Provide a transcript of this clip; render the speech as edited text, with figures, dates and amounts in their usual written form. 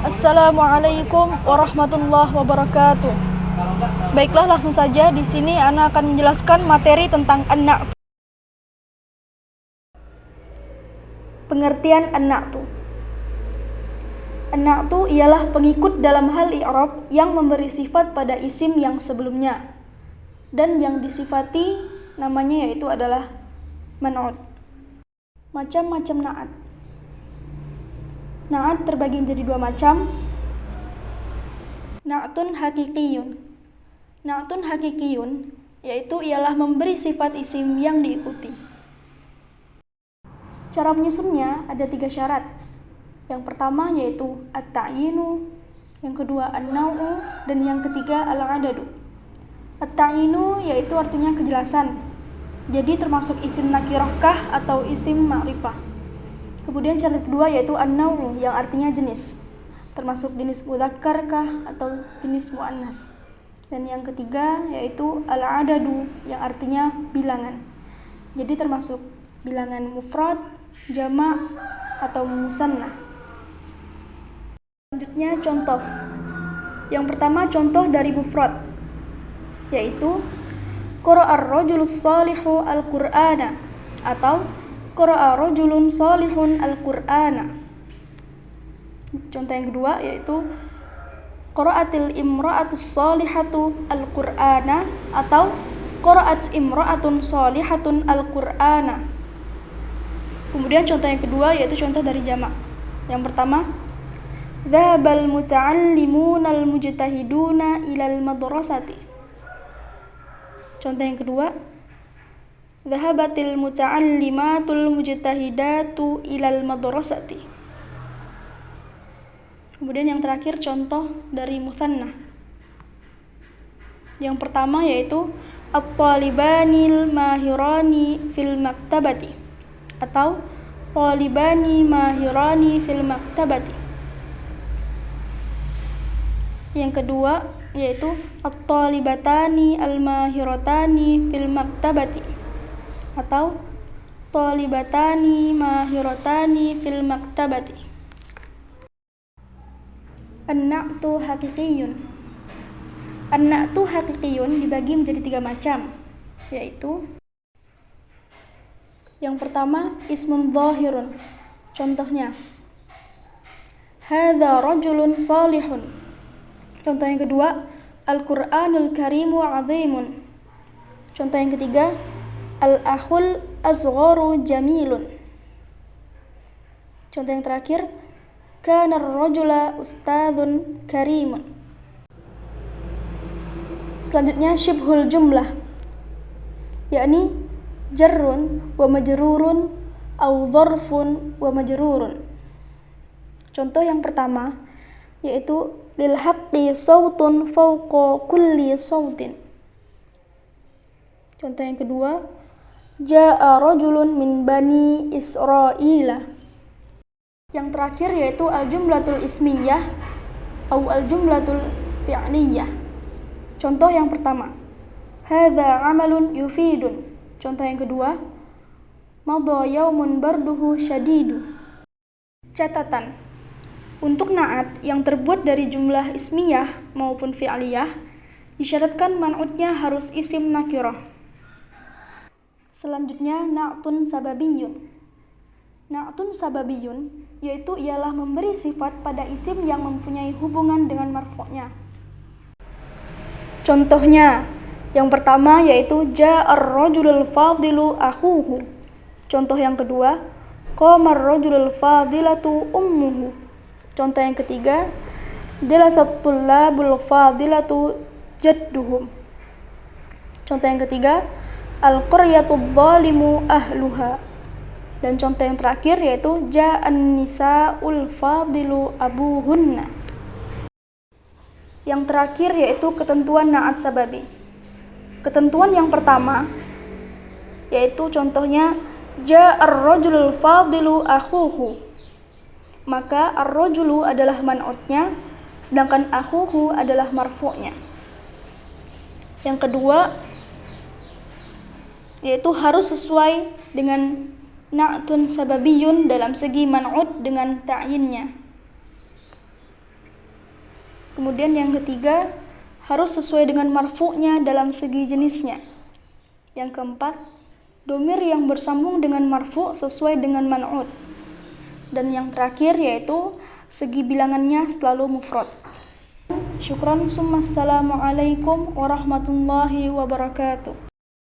Assalamualaikum warahmatullahi wabarakatuh. Baiklah, langsung saja di sini Ana akan menjelaskan materi tentang an-na'tu. Pengertian an-na'tu. An-na'tu ialah pengikut dalam hal i'rab yang memberi sifat pada isim yang sebelumnya dan yang disifati namanya yaitu adalah man'ut. Macam-macam na'at. Na'at terbagi menjadi dua macam. Na'tun hakikiyun. Na'tun hakikiyun yaitu ialah memberi sifat isim yang diikuti. Cara menyusunnya ada 3 syarat. Yang pertama yaitu at-ta'yinu, yang kedua an-naw'u, dan yang ketiga al-adadu. At-ta'yinu yaitu artinya kejelasan. Jadi termasuk isim nakirahkah atau isim ma'rifah. Kemudian syarat kedua yaitu an-naw'u yang artinya jenis. Termasuk jenis mudzakkar-kah atau jenis muannas. Dan yang ketiga yaitu al-adadu yang artinya bilangan. Jadi termasuk bilangan mufrad, jamak atau musanna. Selanjutnya contoh. Yang pertama contoh dari mufrad yaitu qara'ar rajulus shalihu al-Qur'ana atau qara'a rajulun shalihun al-Qur'ana. Contoh yang kedua yaitu qara'atil imra'atus shalihatu al-Qur'ana atau qara'at imra'atun shalihatun al-Qur'ana. Kemudian contoh yang kedua yaitu contoh dari jamak. Yang pertama, dhahabal muta'allimuna al-mujtahiduna ilal madrasati. Contoh yang kedua, dhahabatil muta'allimatul mujtahidatu ilal madrasati. Kemudian yang terakhir contoh dari mutsanna. Yang pertama yaitu at-talibanil mahirani fil maktabati atau talibani mahirani fil maktabati. Yang kedua yaitu at-talibatani al-mahiratani fil maktabati atau talibatani mahiratani fil maktabati. An-na'tu hakikiyun. An-na'tu hakikiyun dibagi menjadi 3 macam, yaitu yang pertama ismun dhahirun. Contohnya hadza rajulun salihun. Contoh yang kedua Al-Qur'anul Karimu 'azimun. Contoh yang ketiga al-akhul asgharu jamilun. Contoh yang terakhir kana ar-rajula ustadzun karimun. Selanjutnya syibhul jumlah, yakni jarrun wa majrurun au dzarfun wa majrurun. Contoh yang pertama yaitu lil haqqi sautun fawqa kulli sautin. Contoh yang kedua jaa rajulun min bani Israila. Yang terakhir yaitu al-jumlatul ismiyah atau al-jumlatul fi'liyah. Contoh yang pertama hadza amalun yufidun. Contoh yang kedua madha yaumun barduhu syadidu. Catatan. Untuk na'at yang terbuat dari jumlah ismiyah maupun fi'liyah disyaratkan man'utnya harus isim nakirah. Selanjutnya na'tun sababiyun. Na'tun sababiyun yaitu ialah memberi sifat pada isim yang mempunyai hubungan dengan marfu'nya. Contohnya yang pertama yaitu ja'ar rajulul fadilu akhuhu. Contoh yang kedua qamar rajulul fadilatu ummuhu. Contoh yang ketiga jalasat tullabul fadilatu jadduhum. Contoh yang ketiga al-qaryatu dhalimu ahluha. Dan contoh yang terakhir yaitu ja'an nisa'ul fadilu abuhunna. Yang terakhir yaitu ketentuan na'at sababi. Ketentuan yang pertama yaitu contohnya ja'ar rajulul fadilu akhuhu. Maka ar-rajulu adalah man'utnya, sedangkan akhuhu adalah marfu'nya. Yang kedua yaitu harus sesuai dengan na'tun sababiyun dalam segi man'ut dengan ta'yinnya. Kemudian yang ketiga, harus sesuai dengan marfu'nya dalam segi jenisnya. Yang keempat, domir yang bersambung dengan marfu' sesuai dengan man'ut. Dan yang terakhir yaitu segi bilangannya selalu mufrad. Syukran, summa assalamualaikum warahmatullahi wabarakatuh.